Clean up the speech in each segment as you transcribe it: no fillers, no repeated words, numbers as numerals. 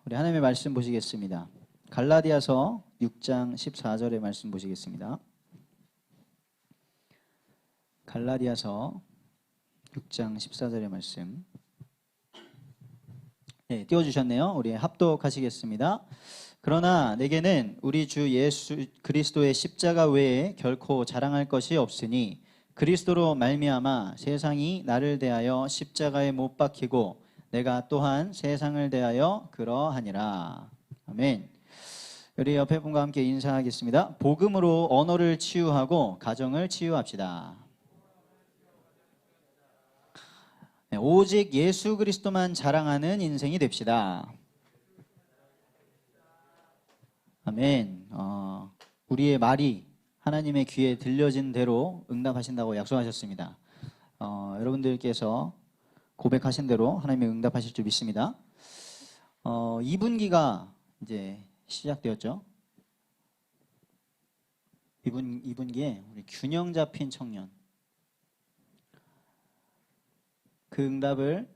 우리 하나님의 말씀 보시겠습니다. 갈라디아서 6장 14절의 말씀 보시겠습니다. 갈라디아서 6장 14절의 말씀. 네, 띄워주셨네요. 우리 합독하시겠습니다. 그러나 내게는 우리 주 예수 그리스도의 십자가 외에 결코 자랑할 것이 없으니 그리스도로 말미암아 세상이 나를 대하여 십자가에 못 박히고 내가 또한 세상을 대하여 그러하니라. 아멘. 우리 옆에 분과 함께 인사하겠습니다. 복음으로 언어를 치유하고 가정을 치유합시다. 네, 오직 예수 그리스도만 자랑하는 인생이 됩시다. 아멘. 우리의 말이 하나님의 귀에 들려진 대로 응답하신다고 약속하셨습니다. 여러분들께서 고백하신 대로 하나님이 응답하실 줄 믿습니다. 2분기가 이제 시작되었죠. 2분기에 우리 균형 잡힌 청년, 그 응답을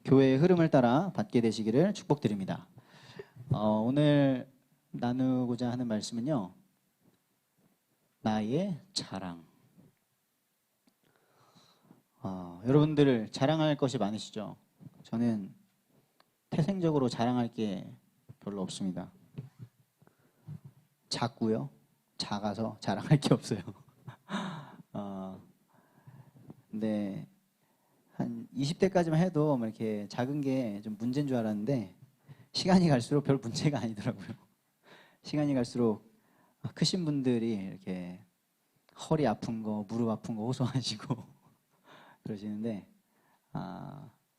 교회의 흐름을 따라 받게 되시기를 축복드립니다. 오늘 나누고자 하는 말씀은요, 나의 자랑. 여러분들 자랑할 것이 많으시죠? 저는 태생적으로 자랑할 게 별로 없습니다. 작고요. 작아서 자랑할 게 없어요. 근데 한 20대까지만 해도 뭐 이렇게 작은 게 좀 문제인 줄 알았는데 시간이 갈수록 별 문제가 아니더라고요. 시간이 갈수록 크신 분들이 이렇게 허리 아픈 거, 무릎 아픈 거 호소하시고 그러시는데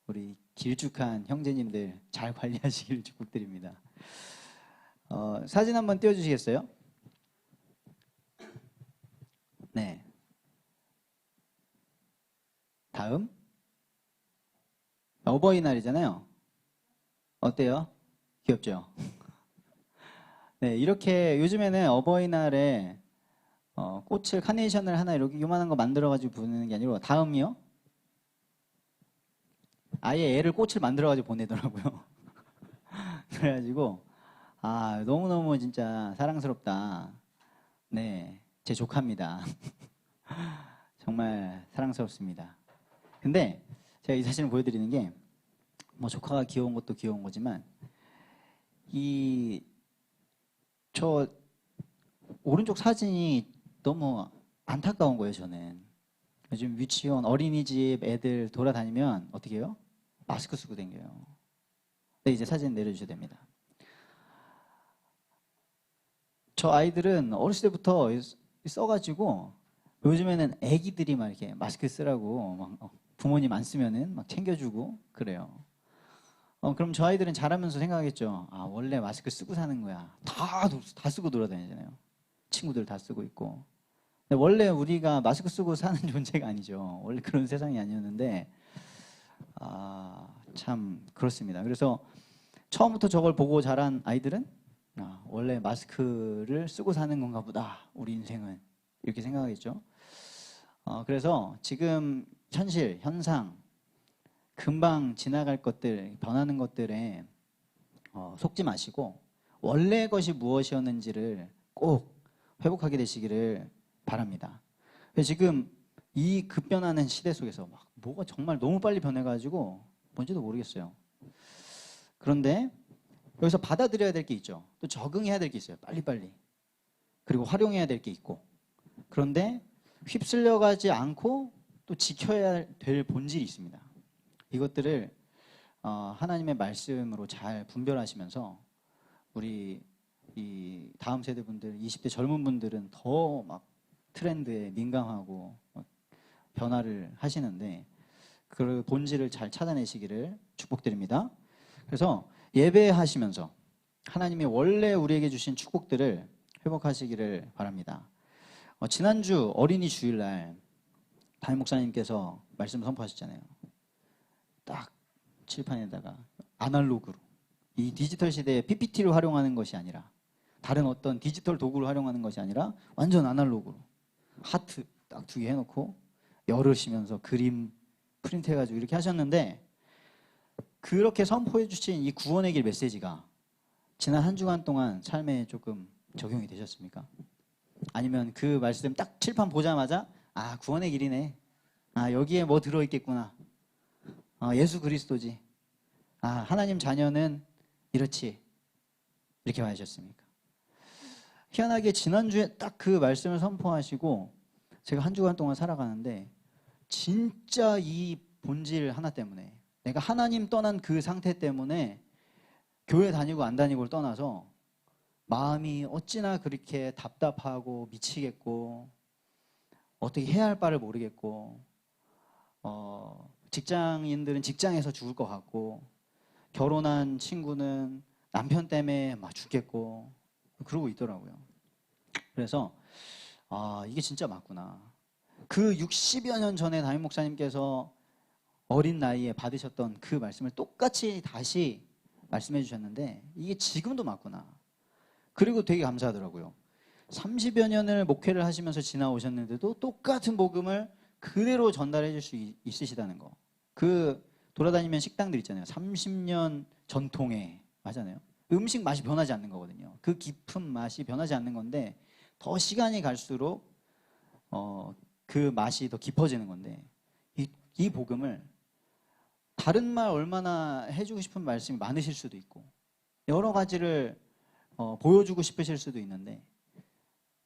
우리 길쭉한 형제님들 잘 관리하시기를 축복드립니다. 사진 한번 띄워주시겠어요? 네. 다음 어버이날이잖아요. 어때요? 귀엽죠? 네, 이렇게 요즘에는 어버이날에 꽃을 카네이션을 하나 이렇게 요만한 거 만들어가지고 보내는 게 아니고 다음이요? 아예 애를 꽃을 만들어가지고 보내더라고요. 그래가지고 너무너무 진짜 사랑스럽다. 네, 제 조카입니다. 정말 사랑스럽습니다. 근데 제가 이 사진을 보여드리는 게 뭐 조카가 귀여운 것도 귀여운 거지만 저 오른쪽 사진이 너무 안타까운 거예요. 저는 요즘 유치원 어린이집 애들 돌아다니면 어떻게 해요? 마스크 쓰고 다녀요. 네, 이제 사진 내려주셔야 됩니다. 저 아이들은 어렸을 때부터 써가지고 요즘에는 애기들이 막 이렇게 마스크 쓰라고 막 부모님 안 쓰면은 막 챙겨주고 그래요. 그럼 저 아이들은 자라면서 생각하겠죠. 원래 마스크 쓰고 사는 거야. 다 쓰고 돌아다니잖아요. 친구들 다 쓰고 있고. 근데 원래 우리가 마스크 쓰고 사는 존재가 아니죠. 원래 그런 세상이 아니었는데 참 그렇습니다. 그래서 처음부터 저걸 보고 자란 아이들은 원래 마스크를 쓰고 사는 건가 보다. 우리 인생은 이렇게 생각하겠죠. 그래서 지금 현실, 현상, 금방 지나갈 것들, 변하는 것들에 속지 마시고 원래 것이 무엇이었는지를 꼭 회복하게 되시기를 바랍니다. 지금 이 급변하는 시대 속에서 막 뭐가 정말 너무 빨리 변해가지고 뭔지도 모르겠어요. 그런데 여기서 받아들여야 될 게 있죠. 또 적응해야 될 게 있어요. 빨리빨리. 그리고 활용해야 될 게 있고. 그런데 휩쓸려가지 않고 또 지켜야 될 본질이 있습니다. 이것들을 하나님의 말씀으로 잘 분별하시면서 우리 이 다음 세대 분들, 20대 젊은 분들은 더 막 트렌드에 민감하고 변화를 하시는데 그 본질을 잘 찾아내시기를 축복드립니다. 그래서 예배하시면서 하나님이 원래 우리에게 주신 축복들을 회복하시기를 바랍니다. 지난주 어린이 주일날 담임 목사님께서 말씀 선포하셨잖아요. 딱 칠판에다가 아날로그로 이 디지털 시대에 PPT를 활용하는 것이 아니라 다른 어떤 디지털 도구를 활용하는 것이 아니라 완전 아날로그로 하트 딱 2개 해놓고 열으시면서 그림 프린트해가지고 이렇게 하셨는데 그렇게 선포해 주신 이 구원의 길 메시지가 지난 한 주간 동안 삶에 조금 적용이 되셨습니까? 아니면 그 말씀 딱 칠판 보자마자 아, 구원의 길이네. 아, 여기에 뭐 들어있겠구나. 예수 그리스도지. 아, 하나님 자녀는 이렇지. 이렇게 말하셨습니까? 희한하게 지난주에 딱 그 말씀을 선포하시고 제가 한 주간 동안 살아가는데 진짜 이 본질 하나 때문에 내가 하나님 떠난 그 상태 때문에 교회 다니고 안 다니고를 떠나서 마음이 어찌나 그렇게 답답하고 미치겠고 어떻게 해야 할 바를 모르겠고 직장인들은 직장에서 죽을 것 같고 결혼한 친구는 남편 때문에 막 죽겠고 그러고 있더라고요. 그래서 이게 진짜 맞구나. 그 60여 년 전에 담임 목사님께서 어린 나이에 받으셨던 그 말씀을 똑같이 다시 말씀해 주셨는데 이게 지금도 맞구나. 그리고 되게 감사하더라고요. 30여 년을 목회를 하시면서 지나오셨는데도 똑같은 복음을 그대로 전달해 줄 수 있으시다는 거. 그 돌아다니면 식당들 있잖아요. 30년 전통의 맞잖아요. 음식 맛이 변하지 않는 거거든요. 그 깊은 맛이 변하지 않는 건데 더 시간이 갈수록 그 맛이 더 깊어지는 건데 이 복음을 다른 말 얼마나 해주고 싶은 말씀이 많으실 수도 있고 여러 가지를 보여주고 싶으실 수도 있는데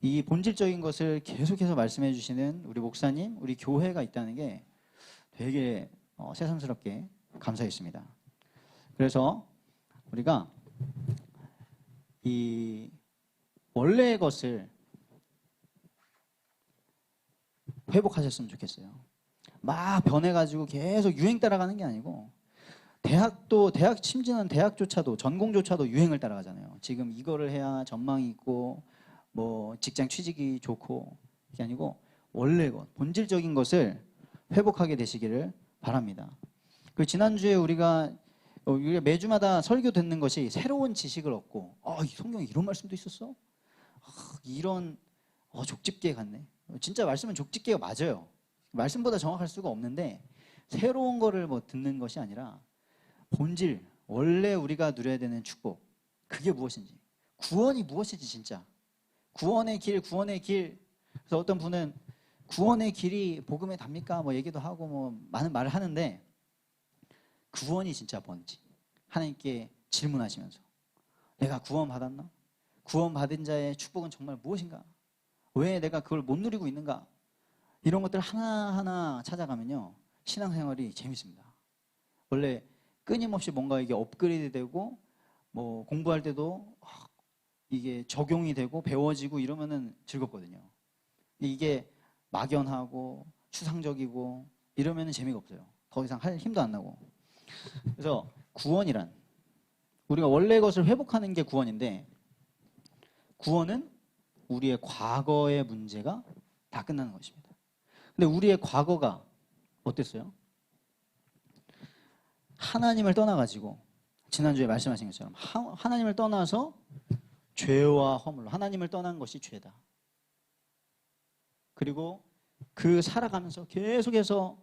이 본질적인 것을 계속해서 말씀해 주시는 우리 목사님, 우리 교회가 있다는 게 되게 새삼스럽게 감사했습니다. 그래서 우리가 이 원래의 것을 회복하셨으면 좋겠어요. 막 변해가지고 계속 유행 따라가는 게 아니고 심지어는 대학조차도 전공조차도 유행을 따라가잖아요. 지금 이거를 해야 전망이 있고 뭐 직장 취직이 좋고 그게 아니고 원래 것, 본질적인 것을 회복하게 되시기를 바랍니다. 그 지난주에 우리가 매주마다 설교 듣는 것이 새로운 지식을 얻고 이 성경에 이런 말씀도 있었어? 이런 족집게 같네. 진짜 말씀은 족집게가 맞아요. 말씀보다 정확할 수가 없는데 새로운 거를 뭐 듣는 것이 아니라 본질, 원래 우리가 누려야 되는 축복 그게 무엇인지 구원이 무엇이지 진짜 구원의 길 그래서 어떤 분은 구원의 길이 복음에 답니까? 뭐 얘기도 하고 뭐 많은 말을 하는데 구원이 진짜 뭔지 하나님께 질문하시면서 내가 구원받았나? 구원받은 자의 축복은 정말 무엇인가? 왜 내가 그걸 못 누리고 있는가? 이런 것들 하나하나 찾아가면요 신앙생활이 재밌습니다. 원래 끊임없이 뭔가 이게 업그레이드 되고 뭐 공부할 때도 이게 적용이 되고 배워지고 이러면은 즐겁거든요. 이게 막연하고 추상적이고 이러면은 재미가 없어요. 더 이상 할 힘도 안 나고. 그래서 구원이란 우리가 원래 것을 회복하는 게 구원인데 구원은 우리의 과거의 문제가 다 끝나는 것입니다. 근데 우리의 과거가 어땠어요? 하나님을 떠나가지고 지난주에 말씀하신 것처럼 하나님을 떠나서 죄와 허물로 하나님을 떠난 것이 죄다. 그리고 그 살아가면서 계속해서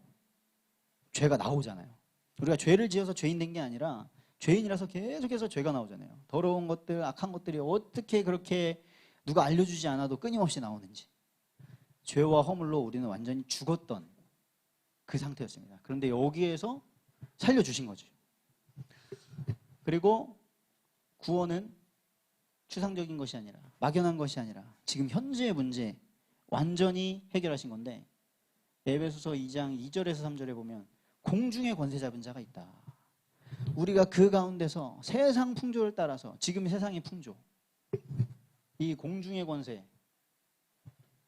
죄가 나오잖아요. 우리가 죄를 지어서 죄인 된 게 아니라 죄인이라서 계속해서 죄가 나오잖아요. 더러운 것들, 악한 것들이 어떻게 그렇게 누가 알려주지 않아도 끊임없이 나오는지. 죄와 허물로 우리는 완전히 죽었던 그 상태였습니다. 그런데 여기에서 살려주신 거죠. 그리고 구원은 추상적인 것이 아니라 막연한 것이 아니라 지금 현재의 문제 완전히 해결하신 건데 에베소서 2장 2절에서 3절에 보면 공중의 권세 잡은 자가 있다. 우리가 그 가운데서 세상 풍조를 따라서 지금 세상의 풍조 이 공중의 권세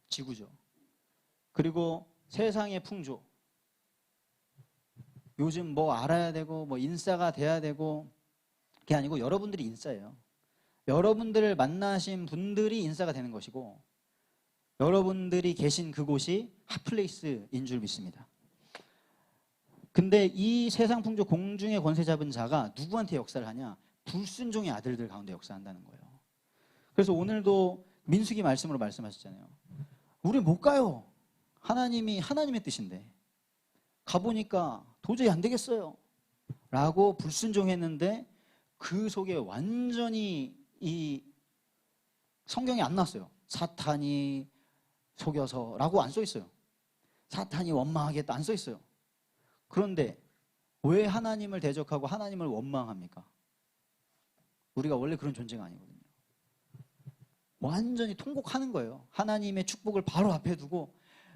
지구죠. 그리고 세상의 풍조 요즘 뭐 알아야 되고 뭐 인싸가 돼야 되고 그게 아니고 여러분들이 인싸예요. 여러분들을 만나신 분들이 인싸가 되는 것이고 여러분들이 계신 그곳이 핫플레이스인 줄 믿습니다. 근데 이 세상 풍조 공중의 권세 잡은 자가 누구한테 역사를 하냐? 불순종의 아들들 가운데 역사한다는 거예요. 그래서 오늘도 민수기 말씀으로 말씀하셨잖아요. 우리 못 가요. 하나님이 하나님의 뜻인데 가보니까 도저히 안 되겠어요 라고 불순종했는데 그 속에 완전히 이 성경에 안 나왔어요. 사탄이 속여서라고 안 써 있어요. 사탄이 원망하겠다 안 써 있어요. 그런데 왜 하나님을 대적하고 하나님을 원망합니까? 우리가 원래 그런 존재가 아니거든요. 완전히 통곡하는 거예요. 하나님의 축복을 바로 앞에 두고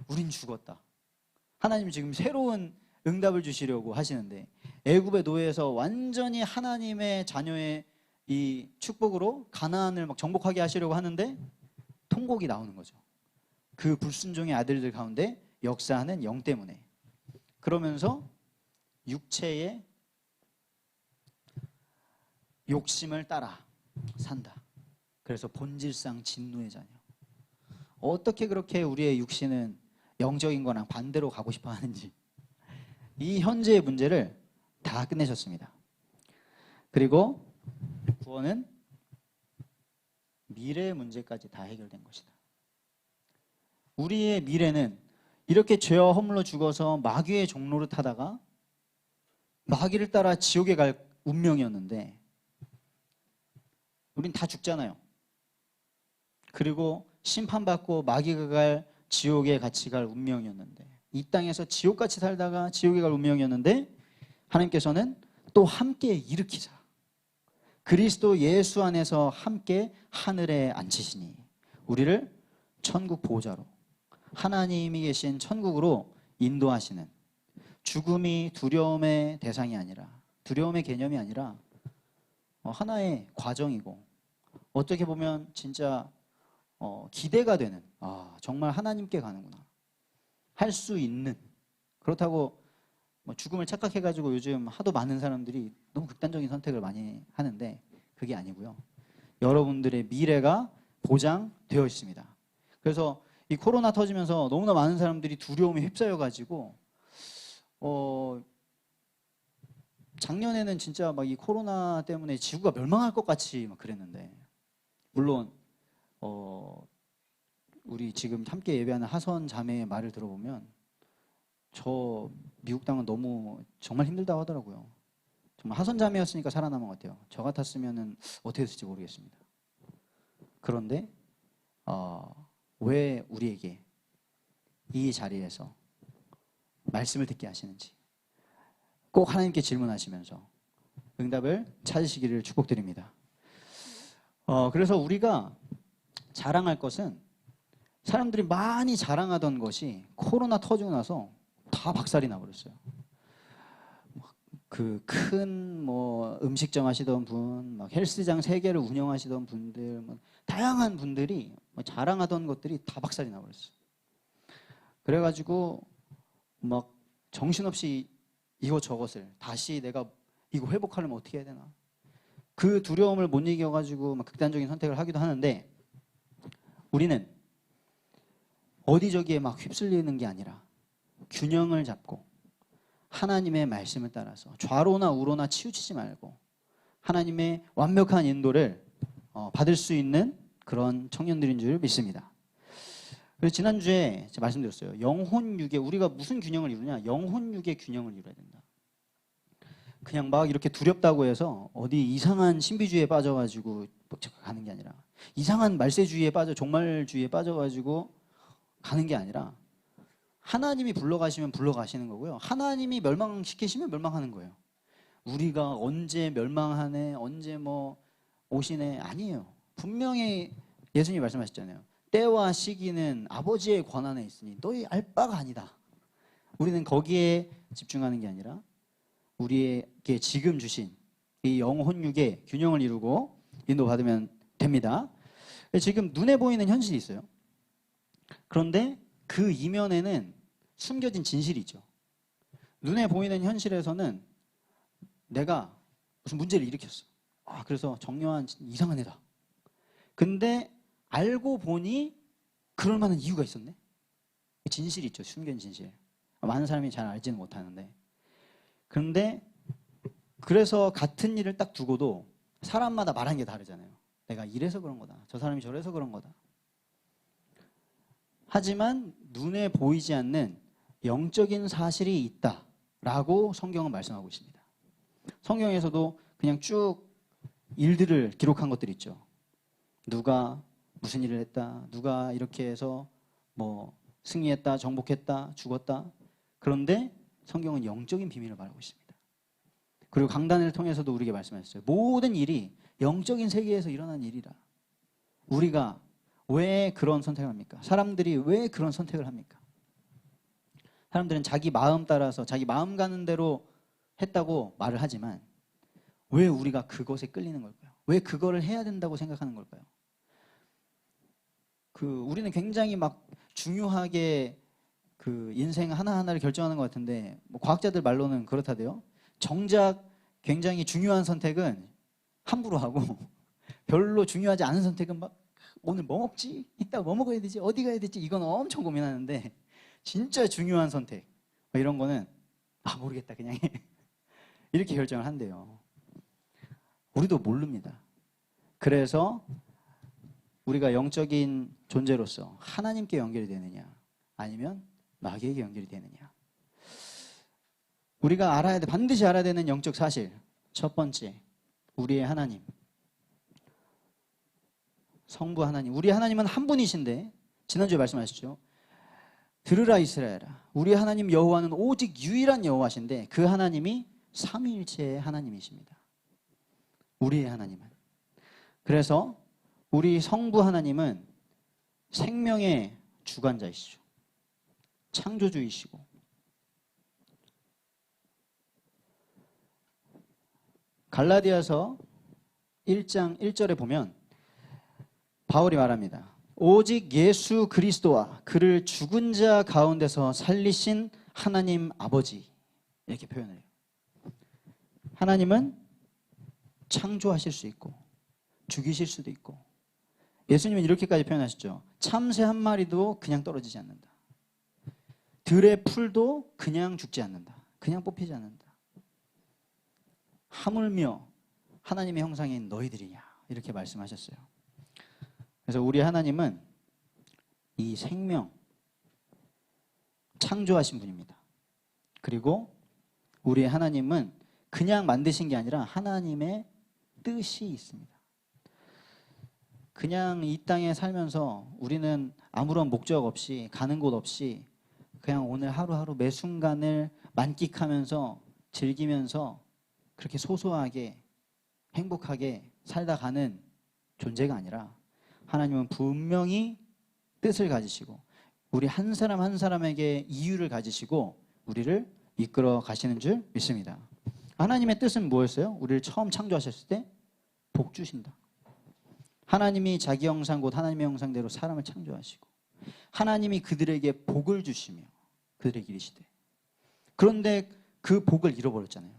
우린 죽었다. 하나님 지금 새로운 응답을 주시려고 하시는데 애굽의 노예에서 완전히 하나님의 자녀의 이 축복으로 가나안을 막 정복하게 하시려고 하는데 통곡이 나오는 거죠. 그 불순종의 아들들 가운데 역사하는 영 때문에. 그러면서 육체의 욕심을 따라 산다. 그래서 본질상 진노의 자녀. 어떻게 그렇게 우리의 육신은 영적인 거랑 반대로 가고 싶어 하는지 이 현재의 문제를 다 끝내셨습니다. 그리고 구원은 미래의 문제까지 다 해결된 것이다. 우리의 미래는 이렇게 죄와 허물로 죽어서 마귀의 종로를 타다가 마귀를 따라 지옥에 갈 운명이었는데 우린 다 죽잖아요. 그리고 심판받고 마귀가 갈 지옥에 같이 갈 운명이었는데 이 땅에서 지옥같이 살다가 지옥에 갈 운명이었는데 하나님께서는 또 함께 일으키자. 그리스도 예수 안에서 함께 하늘에 앉히시니 우리를 천국 보호자로 하나님이 계신 천국으로 인도하시는 죽음이 두려움의 대상이 아니라 두려움의 개념이 아니라 하나의 과정이고 어떻게 보면 진짜 기대가 되는 정말 하나님께 가는구나 할 수 있는 그렇다고 죽음을 착각해가지고 요즘 하도 많은 사람들이 너무 극단적인 선택을 많이 하는데 그게 아니고요. 여러분들의 미래가 보장되어 있습니다. 그래서 이 코로나 터지면서 너무나 많은 사람들이 두려움에 휩싸여가지고 작년에는 진짜 막 이 코로나 때문에 지구가 멸망할 것 같이 막 그랬는데 물론 우리 지금 함께 예배하는 하선 자매의 말을 들어보면 저 미국 땅은 너무 정말 힘들다고 하더라고요. 정말 하선 자매였으니까 살아남은 것 같아요. 저 같았으면은 어떻게 됐을지 모르겠습니다. 그런데 왜 우리에게 이 자리에서 말씀을 듣게 하시는지 꼭 하나님께 질문하시면서 응답을 찾으시기를 축복드립니다. 그래서 우리가 자랑할 것은 사람들이 많이 자랑하던 것이 코로나 터지고 나서 다 박살이 나버렸어요. 그 큰 음식점 하시던 분, 막 헬스장 3개를 운영하시던 분들, 다양한 분들이 자랑하던 것들이 다 박살이 나버렸어요. 그래가지고 막 정신없이 이것저것을 다시 내가 이거 회복하려면 어떻게 해야 되나? 그 두려움을 못 이겨가지고 막 극단적인 선택을 하기도 하는데 우리는 어디저기에 막 휩쓸리는 게 아니라 균형을 잡고 하나님의 말씀을 따라서 좌로나 우로나 치우치지 말고 하나님의 완벽한 인도를 받을 수 있는 그런 청년들인 줄 믿습니다. 그래서 지난주에 제가 말씀드렸어요. 영혼육에 우리가 무슨 균형을 이루냐? 영혼육의 균형을 이루어야 된다. 그냥 막 이렇게 두렵다고 해서 어디 이상한 신비주의에 빠져가지고 가는 게 아니라 이상한 말세주의에 빠져 종말주의에 빠져가지고 가는 게 아니라 하나님이 불러가시면 불러가시는 거고요. 하나님이 멸망시키시면 멸망하는 거예요. 우리가 언제 멸망하네, 언제 오시네 아니에요. 분명히 예수님이 말씀하셨잖아요. 때와 시기는 아버지의 권한에 있으니 너희 알 바가 아니다. 우리는 거기에 집중하는 게 아니라 우리에게 지금 주신 이 영혼육의 균형을 이루고 인도받으면 됩니다. 지금 눈에 보이는 현실이 있어요. 그런데 그 이면에는 숨겨진 진실이 있죠. 눈에 보이는 현실에서는 내가 무슨 문제를 일으켰어. 그래서 정려한 이상한 애다. 근데 알고 보니 그럴 만한 이유가 있었네. 진실이 있죠. 숨겨진 진실. 많은 사람이 잘 알지는 못하는데. 그런데 그래서 같은 일을 딱 두고도 사람마다 말하는 게 다르잖아요. 내가 이래서 그런 거다. 저 사람이 저래서 그런 거다. 하지만 눈에 보이지 않는 영적인 사실이 있다라고 성경은 말씀하고 있습니다. 성경에서도 그냥 쭉 일들을 기록한 것들이 있죠. 누가 무슨 일을 했다, 누가 이렇게 해서 뭐 승리했다, 정복했다, 죽었다. 그런데 성경은 영적인 비밀을 말하고 있습니다. 그리고 강단을 통해서도 우리에게 말씀하셨어요. 모든 일이 영적인 세계에서 일어난 일이라. 우리가 왜 그런 선택을 합니까? 사람들이 왜 그런 선택을 합니까? 사람들은 자기 마음 따라서 자기 마음 가는 대로 했다고 말을 하지만 왜 우리가 그것에 끌리는 걸까요? 왜 그거를 해야 된다고 생각하는 걸까요? 우리는 굉장히 막 중요하게 그 인생 하나하나를 결정하는 것 같은데 뭐 과학자들 말로는 그렇다대요. 정작 굉장히 중요한 선택은 함부로 하고 별로 중요하지 않은 선택은 막 오늘 뭐 먹지? 이따 뭐 먹어야 되지? 어디 가야 되지? 이건 엄청 고민하는데 진짜 중요한 선택 뭐 이런 거는 모르겠다 그냥 해. 이렇게 결정을 한대요. 우리도 모릅니다. 그래서 우리가 영적인 존재로서 하나님께 연결이 되느냐 아니면 마귀에게 연결이 되느냐. 우리가 반드시 알아야 되는 영적 사실. 첫 번째, 우리의 하나님. 성부 하나님. 우리 하나님은 한 분이신데 지난주에 말씀하셨죠. 들으라 이스라엘아. 우리 하나님 여호와는 오직 유일한 여호와신데 그 하나님이 삼위일체의 하나님이십니다. 우리의 하나님은. 그래서 우리 성부 하나님은 생명의 주관자이시죠. 창조주이시고 갈라디아서 1장 1절에 보면 바울이 말합니다. 오직 예수 그리스도와 그를 죽은 자 가운데서 살리신 하나님 아버지 이렇게 표현해요. 하나님은 창조하실 수 있고 죽이실 수도 있고 예수님은 이렇게까지 표현하셨죠. 참새 한 마리도 그냥 떨어지지 않는다. 들의 풀도 그냥 죽지 않는다. 그냥 뽑히지 않는다. 하물며 하나님의 형상인 너희들이냐 이렇게 말씀하셨어요. 그래서 우리 하나님은 이 생명 창조하신 분입니다. 그리고 우리 하나님은 그냥 만드신 게 아니라 하나님의 뜻이 있습니다. 그냥 이 땅에 살면서 우리는 아무런 목적 없이 가는 곳 없이 그냥 오늘 하루하루 매 순간을 만끽하면서 즐기면서 그렇게 소소하게 행복하게 살다 가는 존재가 아니라 하나님은 분명히 뜻을 가지시고 우리 한 사람 한 사람에게 이유를 가지시고 우리를 이끌어 가시는 줄 믿습니다. 하나님의 뜻은 뭐였어요? 우리를 처음 창조하셨을 때 복 주신다. 하나님이 자기 형상 곧 하나님의 형상대로 사람을 창조하시고 하나님이 그들에게 복을 주시며 그들에게 이르시되 그런데 그 복을 잃어버렸잖아요.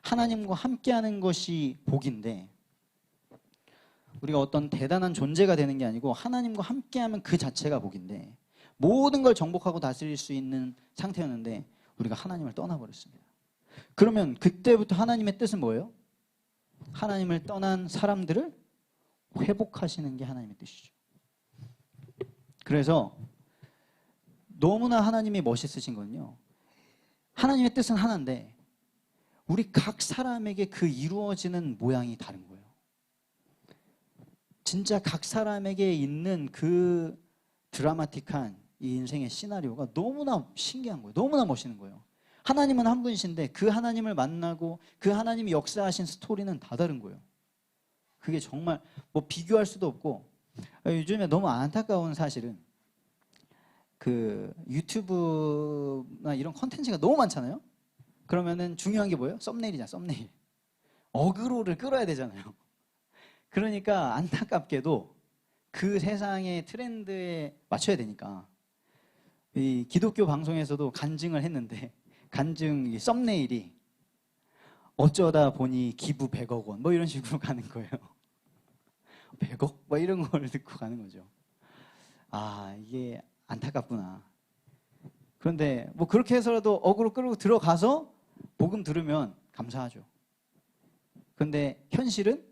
하나님과 함께하는 것이 복인데 우리가 어떤 대단한 존재가 되는 게 아니고 하나님과 함께하면 그 자체가 복인데 모든 걸 정복하고 다스릴 수 있는 상태였는데 우리가 하나님을 떠나버렸습니다. 그러면 그때부터 하나님의 뜻은 뭐예요? 하나님을 떠난 사람들을 회복하시는 게 하나님의 뜻이죠. 그래서 너무나 하나님이 멋있으신 건요. 하나님의 뜻은 하나인데 우리 각 사람에게 그 이루어지는 모양이 다른 거예요. 진짜 각 사람에게 있는 그 드라마틱한 이 인생의 시나리오가 너무나 신기한 거예요. 너무나 멋있는 거예요. 하나님은 한 분이신데 그 하나님을 만나고 그 하나님이 역사하신 스토리는 다 다른 거예요. 그게 정말 뭐 비교할 수도 없고 요즘에 너무 안타까운 사실은 그 유튜브나 이런 컨텐츠가 너무 많잖아요. 그러면은 중요한 게 뭐예요? 썸네일이잖아, 썸네일. 어그로를 끌어야 되잖아요. 그러니까 안타깝게도 그 세상의 트렌드에 맞춰야 되니까 이 기독교 방송에서도 간증을 했는데 간증 썸네일이 어쩌다 보니 기부 100억 원 뭐 이런 식으로 가는 거예요. 100억? 뭐 이런 걸 듣고 가는 거죠. 이게 안타깝구나. 그런데 뭐 그렇게 해서라도 어그로 끌고 들어가서 복음 들으면 감사하죠. 그런데 현실은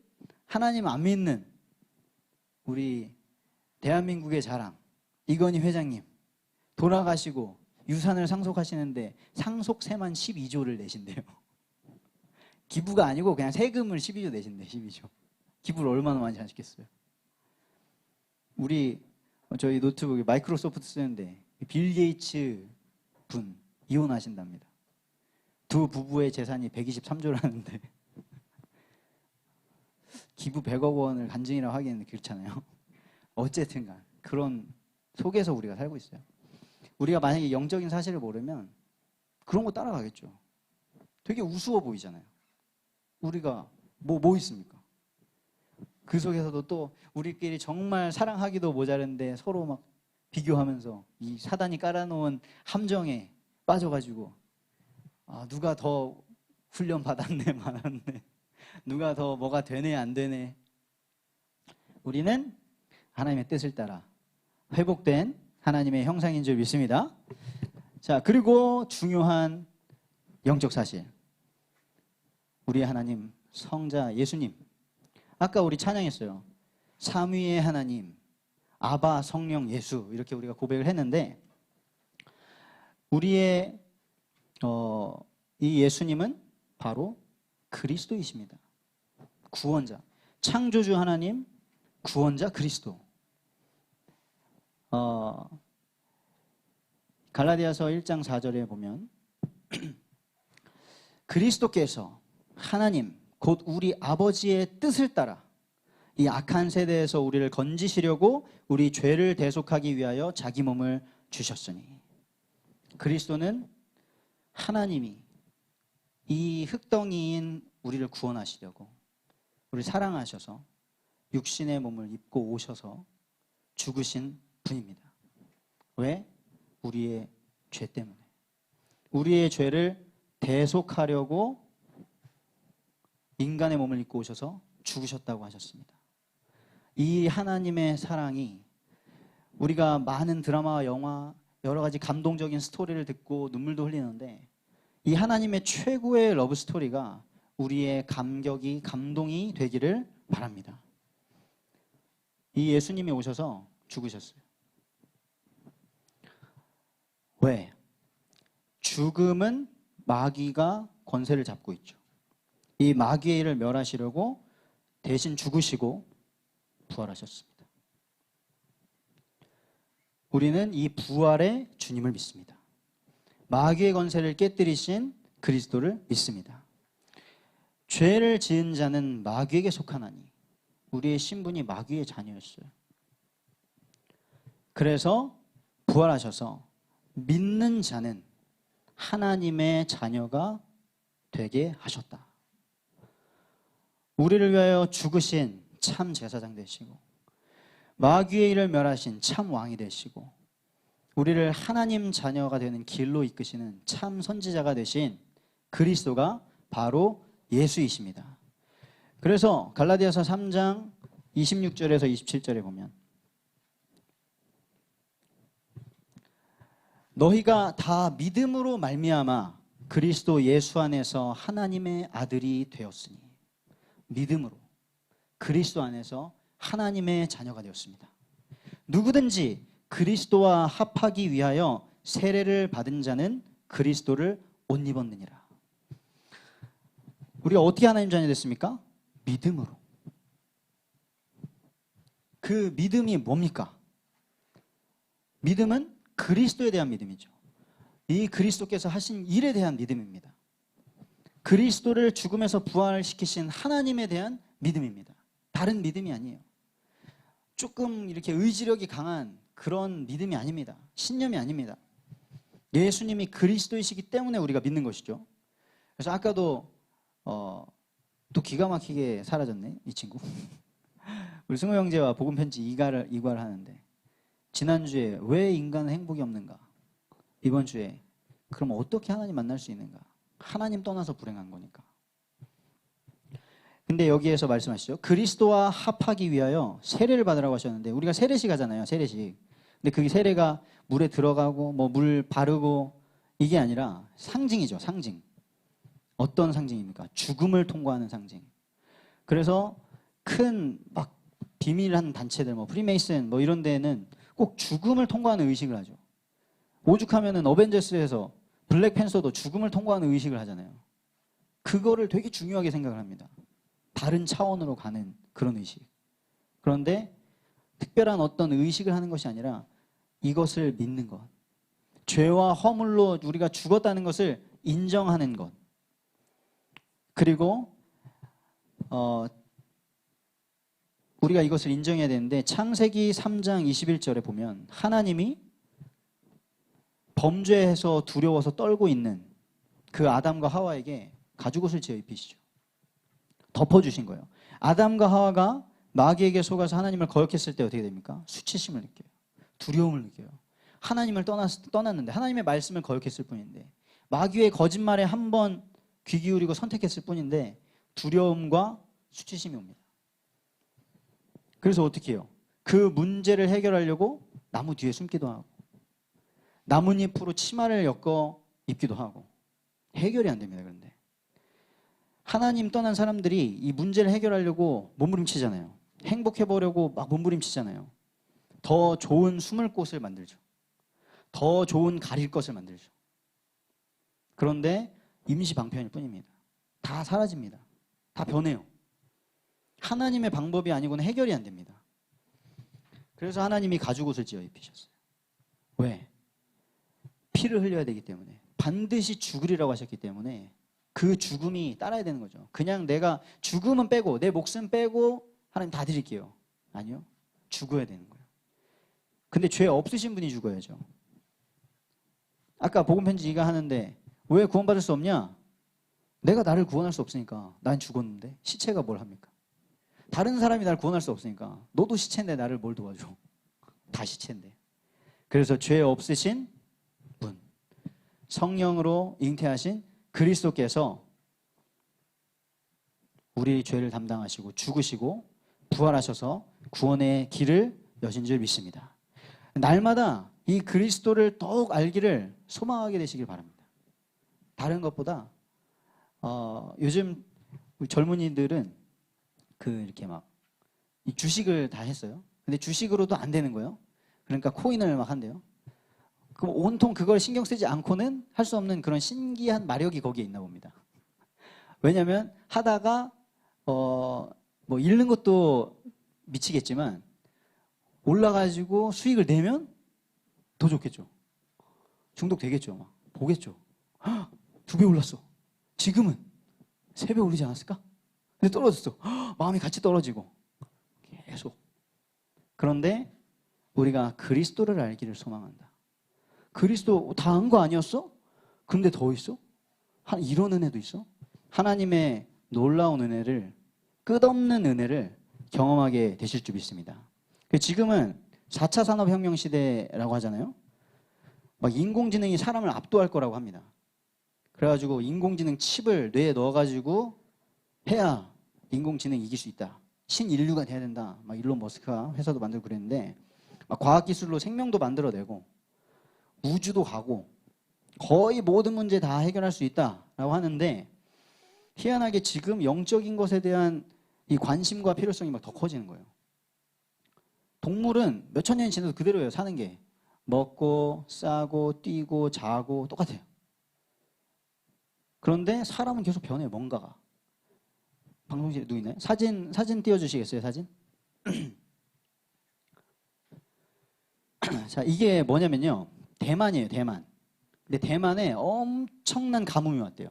하나님 안 믿는 우리 대한민국의 자랑 이건희 회장님 돌아가시고 유산을 상속하시는데 상속세만 12조를 내신대요. 기부가 아니고 그냥 세금을 12조 내신대, 12조. 기부를 얼마나 많이 하시겠어요? 저희 노트북에 마이크로소프트 쓰는데 빌 게이츠 분 이혼하신답니다. 두 부부의 재산이 123조라는데 기부 100억 원을 간증이라고 하기에는 그렇잖아요. 어쨌든 간 그런 속에서 우리가 살고 있어요. 우리가 만약에 영적인 사실을 모르면 그런 거 따라가겠죠. 되게 우스워 보이잖아요. 우리가 뭐 있습니까? 그 속에서도 또 우리끼리 정말 사랑하기도 모자른데 서로 막 비교하면서 이 사단이 깔아놓은 함정에 빠져가지고 누가 더 훈련 받았네 많았네, 누가 더 뭐가 되네 안 되네. 우리는 하나님의 뜻을 따라 회복된 하나님의 형상인 줄 믿습니다. 자, 그리고 중요한 영적 사실, 우리 하나님 성자 예수님. 아까 우리 찬양했어요. 삼위의 하나님, 아바, 성령, 예수, 이렇게 우리가 고백을 했는데, 우리의 이 예수님은 바로 그리스도이십니다. 구원자, 창조주 하나님, 구원자 그리스도. 갈라디아서 1장 4절에 보면 그리스도께서 하나님 곧 우리 아버지의 뜻을 따라 이 악한 세대에서 우리를 건지시려고 우리 죄를 대속하기 위하여 자기 몸을 주셨으니. 그리스도는 하나님이 이 흙덩이인 우리를 구원하시려고 우리를 사랑하셔서 육신의 몸을 입고 오셔서 죽으신 분입니다. 왜? 우리의 죄 때문에. 우리의 죄를 대속하려고 인간의 몸을 입고 오셔서 죽으셨다고 하셨습니다. 이 하나님의 사랑이, 우리가 많은 드라마와 영화, 여러 가지 감동적인 스토리를 듣고 눈물도 흘리는데, 이 하나님의 최고의 러브 스토리가 우리의 감동이 되기를 바랍니다. 이 예수님이 오셔서 죽으셨어요. 왜? 죽음은 마귀가 권세를 잡고 있죠. 이 마귀의 일을 멸하시려고 대신 죽으시고 부활하셨습니다. 우리는 이 부활의 주님을 믿습니다. 마귀의 권세를 깨뜨리신 그리스도를 믿습니다. 죄를 지은 자는 마귀에게 속하나니 우리의 신분이 마귀의 자녀였어요. 그래서 부활하셔서 믿는 자는 하나님의 자녀가 되게 하셨다. 우리를 위하여 죽으신 참 제사장 되시고 마귀의 일을 멸하신 참 왕이 되시고 우리를 하나님 자녀가 되는 길로 이끄시는 참 선지자가 되신 그리스도가 바로 예수이십니다. 그래서 갈라디아서 3장 26절에서 27절에 보면 너희가 다 믿음으로 말미암아 그리스도 예수 안에서 하나님의 아들이 되었으니, 믿음으로 그리스도 안에서 하나님의 자녀가 되었습니다. 누구든지 그리스도와 합하기 위하여 세례를 받은 자는 그리스도를 옷 입었느니라. 우리가 어떻게 하나님 자녀 됐습니까? 믿음으로. 그 믿음이 뭡니까? 믿음은 그리스도에 대한 믿음이죠. 이 그리스도께서 하신 일에 대한 믿음입니다. 그리스도를 죽음에서 부활시키신 하나님에 대한 믿음입니다. 다른 믿음이 아니에요. 조금 이렇게 의지력이 강한 그런 믿음이 아닙니다. 신념이 아닙니다. 예수님이 그리스도이시기 때문에 우리가 믿는 것이죠. 그래서 아까도 또 기가 막히게 사라졌네, 이 친구. 우리 승호 형제와 복음 편지 이과를 하는데, 지난주에 왜 인간은 행복이 없는가? 이번 주에 그럼 어떻게 하나님 만날 수 있는가? 하나님 떠나서 불행한 거니까. 근데 여기에서 말씀하시죠. 그리스도와 합하기 위하여 세례를 받으라고 하셨는데, 우리가 세례식 하잖아요. 세례식. 근데 그 세례가 물에 들어가고 뭐 물 바르고 이게 아니라 상징이죠. 상징. 어떤 상징입니까? 죽음을 통과하는 상징. 그래서 큰 막 비밀한 단체들, 뭐 프리메이슨 뭐 이런 데는 꼭 죽음을 통과하는 의식을 하죠. 오죽하면은 어벤져스에서 블랙팬서도 죽음을 통과하는 의식을 하잖아요. 그거를 되게 중요하게 생각을 합니다. 다른 차원으로 가는 그런 의식. 그런데 특별한 어떤 의식을 하는 것이 아니라 이것을 믿는 것. 죄와 허물로 우리가 죽었다는 것을 인정하는 것. 그리고 우리가 이것을 인정해야 되는데 창세기 3장 21절에 보면 하나님이 범죄해서 두려워서 떨고 있는 그 아담과 하와에게 가죽옷을 지어 입히시죠. 덮어주신 거예요. 아담과 하와가 마귀에게 속아서 하나님을 거역했을 때 어떻게 됩니까? 수치심을 느껴요. 두려움을 느껴요. 하나님을 떠났는데 하나님의 말씀을 거역했을 뿐인데 마귀의 거짓말에 한 번 귀 기울이고 선택했을 뿐인데 두려움과 수치심이 옵니다. 그래서 어떻게 해요? 그 문제를 해결하려고 나무 뒤에 숨기도 하고 나뭇잎으로 치마를 엮어 입기도 하고 해결이 안 됩니다. 그런데 하나님 떠난 사람들이 이 문제를 해결하려고 몸부림치잖아요. 행복해보려고 막 몸부림치잖아요. 더 좋은 숨을 곳을 만들죠. 더 좋은 가릴 것을 만들죠. 그런데 임시 방편일 뿐입니다. 다 사라집니다. 다 변해요. 하나님의 방법이 아니고는 해결이 안 됩니다. 그래서 하나님이 가죽옷을 지어 입히셨어요. 왜? 피를 흘려야 되기 때문에. 반드시 죽으리라고 하셨기 때문에 그 죽음이 따라야 되는 거죠. 그냥 내가 죽음은 빼고 내 목숨 빼고 하나님 다 드릴게요. 아니요. 죽어야 되는 거예요. 근데 죄 없으신 분이 죽어야죠. 아까 복음편지 네가 하는데 왜 구원받을 수 없냐? 내가 나를 구원할 수 없으니까. 난 죽었는데 시체가 뭘 합니까? 다른 사람이 나를 구원할 수 없으니까. 너도 시체인데 나를 뭘 도와줘? 다 시체인데. 그래서 죄 없으신 분, 성령으로 잉태하신 그리스도께서 우리 죄를 담당하시고 죽으시고 부활하셔서 구원의 길을 여신 줄 믿습니다. 날마다 이 그리스도를 더욱 알기를 소망하게 되시길 바랍니다. 다른 것보다 요즘 젊은이들은 이렇게 막 이 주식을 다 했어요. 근데 주식으로도 안 되는 거예요. 그러니까 코인을 막 한대요. 그럼 온통 그걸 신경 쓰지 않고는 할 수 없는 그런 신기한 마력이 거기에 있나 봅니다. 왜냐하면 하다가 뭐 잃는 것도 미치겠지만 올라가지고 수익을 내면 더 좋겠죠. 중독되겠죠. 막 보겠죠. 2배 올랐어. 지금은 3배 오르지 않았을까? 근데 떨어졌어. 마음이 같이 떨어지고 계속. 그런데 우리가 그리스도를 알기를 소망한다. 그리스도 다 한 거 아니었어? 근데 더 있어? 이런 은혜도 있어? 하나님의 놀라운 은혜를, 끝없는 은혜를 경험하게 되실 줄 믿습니다. 지금은 4차 산업혁명 시대라고 하잖아요. 막 인공지능이 사람을 압도할 거라고 합니다. 그래가지고 인공지능 칩을 뇌에 넣어가지고 해야 인공지능이 이길 수 있다. 신인류가 돼야 된다. 막 일론 머스크가 회사도 만들고 그랬는데 막 과학기술로 생명도 만들어내고 우주도 가고 거의 모든 문제 다 해결할 수 있다라고 하는데 희한하게 지금 영적인 것에 대한 이 관심과 필요성이 막 더 커지는 거예요. 동물은 몇천 년이 지나도 그대로예요. 사는 게. 먹고 싸고 뛰고 자고 똑같아요. 그런데 사람은 계속 변해요. 뭔가가. 방송실에 누구 있나요? 사진 띄워주시겠어요? 사진? 자, 이게 뭐냐면요. 대만이에요. 대만. 근데 대만에 엄청난 가뭄이 왔대요.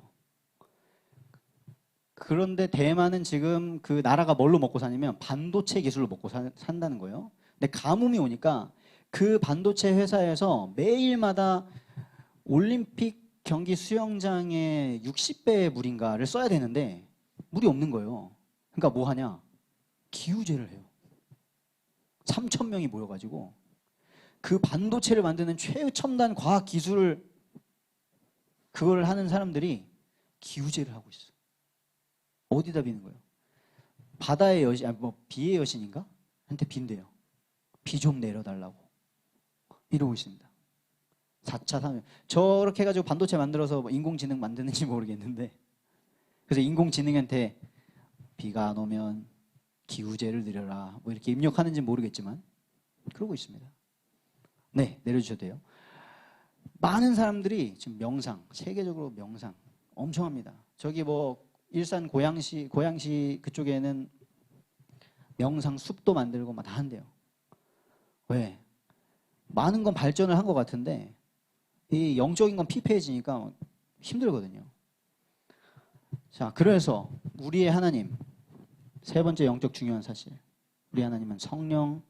그런데 대만은 지금 그 나라가 뭘로 먹고 사냐면 반도체 기술로 먹고 산다는 거예요. 근데 가뭄이 오니까 그 반도체 회사에서 매일마다 올림픽 경기 수영장의 60배의 물인가를 써야 되는데 물이 없는 거예요. 그러니까 뭐 하냐? 기우제를 해요. 3,000명이 모여가지고 그 반도체를 만드는 최첨단 과학 기술을 그걸 하는 사람들이 기우제를 하고 있어. 어디다 비는 거예요? 바다의 여신, 비의 여신인가? 한테 빈대요. 비 좀 내려달라고. 이러고 있습니다. 4차 산업. 저렇게 해가지고 반도체 만들어서 인공지능 만드는지 모르겠는데 그래서 인공지능한테 비가 안 오면 기우제를 드려라. 뭐 이렇게 입력하는지 모르겠지만 그러고 있습니다. 네, 내려주셔도 돼요. 많은 사람들이 지금 명상, 세계적으로 명상 엄청 합니다. 저기 뭐 일산 고양시 그쪽에는 명상 숲도 만들고 막 다 한대요. 왜? 많은 건 발전을 한 것 같은데 이 영적인 건 피폐해지니까 힘들거든요. 자, 그래서 우리의 하나님, 세 번째 영적 중요한 사실, 우리 하나님은 성령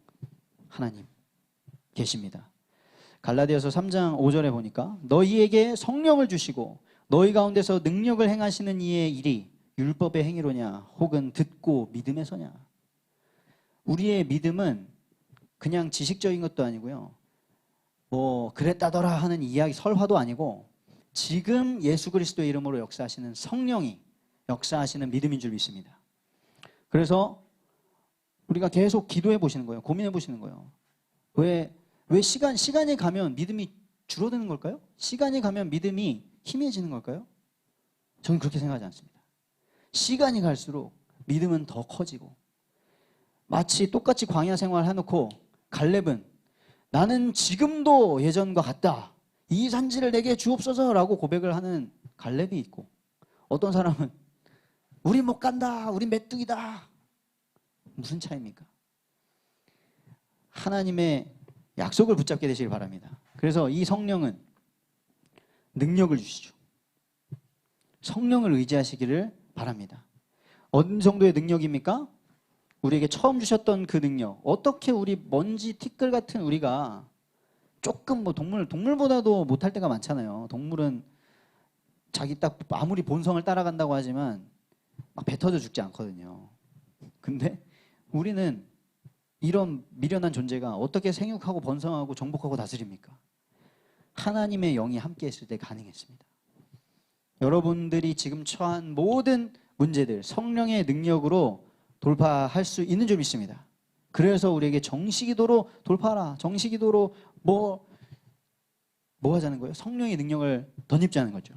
하나님 계십니다. 갈라디아서 3장 5절에 보니까 너희에게 성령을 주시고 너희 가운데서 능력을 행하시는 이의 일이 율법의 행위로냐 혹은 듣고 믿음에서냐. 우리의 믿음은 그냥 지식적인 것도 아니고요, 뭐 그랬다더라 하는 이야기 설화도 아니고 지금 예수 그리스도의 이름으로 역사하시는 성령이 역사하시는 믿음인 줄 믿습니다. 그래서 우리가 계속 기도해 보시는 거예요. 고민해 보시는 거예요. 왜 시간이 가면 믿음이 줄어드는 걸까요? 시간이 가면 믿음이 희미해지는 걸까요? 저는 그렇게 생각하지 않습니다. 시간이 갈수록 믿음은 더 커지고, 마치 똑같이 광야 생활을 해놓고 갈렙은 나는 지금도 예전과 같다, 이 산지를 내게 주옵소서라고 고백을 하는 갈렙이 있고, 어떤 사람은 우리 못 간다, 우리 메뚜기다. 무슨 차이입니까? 하나님의 약속을 붙잡게 되시길 바랍니다. 그래서 이 성령은 능력을 주시죠. 성령을 의지하시기를 바랍니다. 어느 정도의 능력입니까? 우리에게 처음 주셨던 그 능력. 어떻게 우리 먼지 티끌 같은 우리가 조금 뭐 동물보다도 못할 때가 많잖아요. 동물은 자기 딱 아무리 본성을 따라간다고 하지만 막 뱉어져 죽지 않거든요. 근데 우리는 이런 미련한 존재가 어떻게 생육하고 번성하고 정복하고 다스립니까? 하나님의 영이 함께 했을 때 가능했습니다. 여러분들이 지금 처한 모든 문제들 성령의 능력으로 돌파할 수 있는 줄 믿습니다. 그래서 우리에게 정시기도로 돌파하라. 정시기도로 뭐 하자는 거예요? 성령의 능력을 덧입자는 거죠.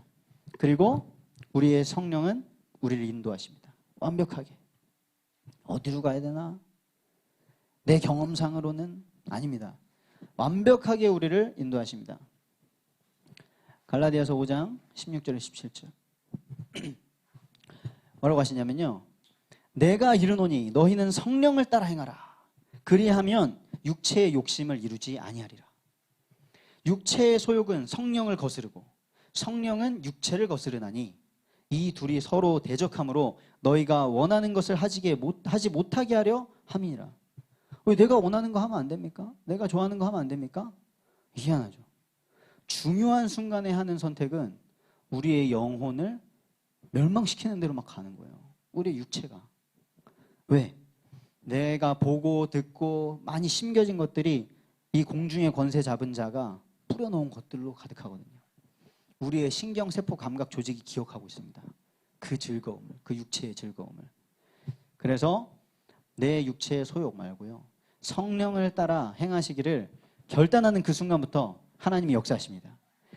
그리고 우리의 성령은 우리를 인도하십니다. 완벽하게. 어디로 가야 되나? 내 경험상으로는 아닙니다. 완벽하게 우리를 인도하십니다. 갈라디아서 5장 16절에 17절 뭐라고 하시냐면요, 내가 이르노니 너희는 성령을 따라 행하라. 그리하면 육체의 욕심을 이루지 아니하리라. 육체의 소욕은 성령을 거스르고 성령은 육체를 거스르나니 이 둘이 서로 대적함으로 너희가 원하는 것을 하지 못하게 하려 함이니라. 왜 내가 원하는 거 하면 안 됩니까? 내가 좋아하는 거 하면 안 됩니까? 희한하죠. 중요한 순간에 하는 선택은 우리의 영혼을 멸망시키는 대로 막 가는 거예요. 우리의 육체가. 왜? 내가 보고 듣고 많이 심겨진 것들이 이 공중의 권세 잡은 자가 뿌려놓은 것들로 가득하거든요. 우리의 신경세포 감각 조직이 기억하고 있습니다. 그 즐거움을, 그 육체의 즐거움을. 그래서 내 육체의 소욕 말고요, 성령을 따라 행하시기를 결단하는 그 순간부터 하나님이 역사하십니다.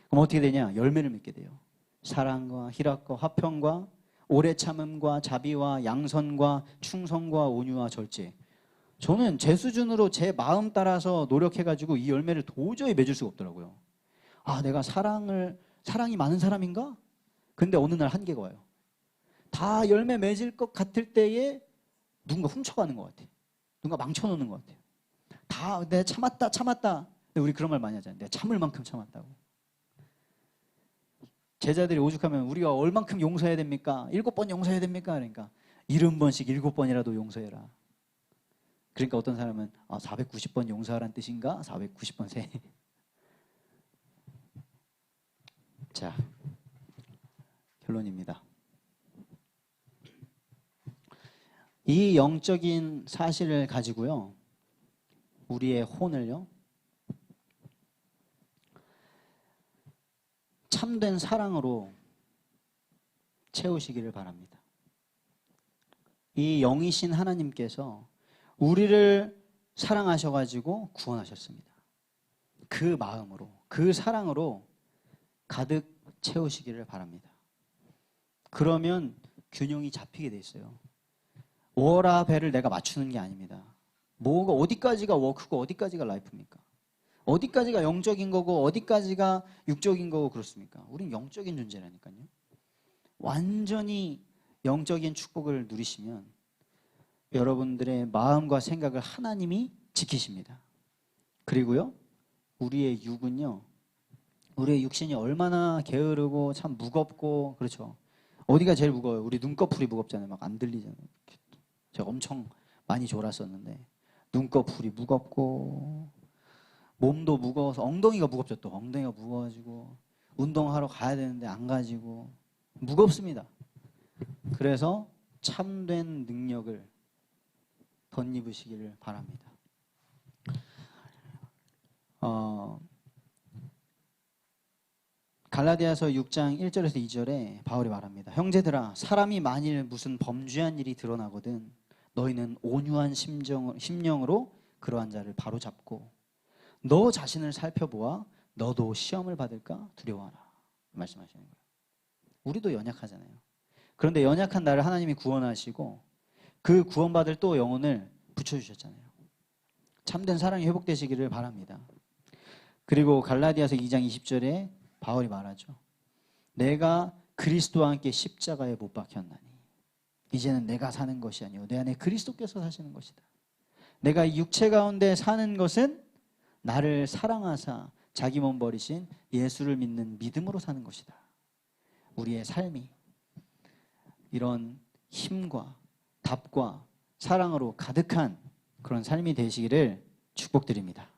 그럼 어떻게 되냐? 열매를 맺게 돼요. 사랑과 희락과 화평과 오래 참음과 자비와 양선과 충성과 온유와 절제. 저는 제 수준으로 제 마음 따라서 노력해가지고 이 열매를 도저히 맺을 수가 없더라고요. 아, 내가 사랑이 많은 사람인가? 근데 어느 날 한계가 와요. 다 열매 맺을 것 같을 때에 누군가 훔쳐가는 것 같아요. 누군가 망쳐놓는 것 같아요. 다 내가 참았다. 근데 우리 그런 말 많이 하잖아요. 내가 참을 만큼 참았다고. 제자들이 오죽하면 우리가 얼만큼 용서해야 됩니까? 7번 용서해야 됩니까? 그러니까 70번씩 7번이라도 용서해라. 그러니까 어떤 사람은 490번 용서하라는 뜻인가? 490번 세. 자, 결론입니다. 이 영적인 사실을 가지고요, 우리의 혼을요, 참된 사랑으로 채우시기를 바랍니다. 이 영이신 하나님께서 우리를 사랑하셔가지고 구원하셨습니다. 그 마음으로, 그 사랑으로 가득 채우시기를 바랍니다. 그러면 균형이 잡히게 돼 있어요. 워라벨을 내가 맞추는 게 아닙니다. 뭐가 어디까지가 워크고 어디까지가 라이프입니까? 어디까지가 영적인 거고 어디까지가 육적인 거고 그렇습니까? 우린 영적인 존재라니까요. 완전히 영적인 축복을 누리시면 여러분들의 마음과 생각을 하나님이 지키십니다. 그리고요, 우리의 육은요, 우리의 육신이 얼마나 게으르고 참 무겁고, 그렇죠. 어디가 제일 무거워요? 우리 눈꺼풀이 무겁잖아요. 막 안 들리잖아요. 제가 엄청 많이 졸았었는데 눈꺼풀이 무겁고 몸도 무거워서 엉덩이가 무겁죠. 또 엉덩이가 무거워가지고 운동하러 가야 되는데 안 가지고 무겁습니다. 그래서 참된 능력을 덧입으시기를 바랍니다. 갈라디아서 6장 1절에서 2절에 바울이 말합니다. 형제들아, 사람이 만일 무슨 범죄한 일이 드러나거든 너희는 온유한 심령으로 그러한 자를 바로잡고 너 자신을 살펴보아 너도 시험을 받을까 두려워하라 말씀하시는 거예요. 우리도 연약하잖아요. 그런데 연약한 나를 하나님이 구원하시고 그 구원받을 또 영혼을 붙여주셨잖아요. 참된 사랑이 회복되시기를 바랍니다. 그리고 갈라디아서 2장 20절에 바울이 말하죠. 내가 그리스도와 함께 십자가에 못 박혔나니 이제는 내가 사는 것이 아니요 내 안에 그리스도께서 사시는 것이다. 내가 육체 가운데 사는 것은 나를 사랑하사 자기 몸 버리신 예수를 믿는 믿음으로 사는 것이다. 우리의 삶이 이런 힘과 답과 사랑으로 가득한 그런 삶이 되시기를 축복드립니다.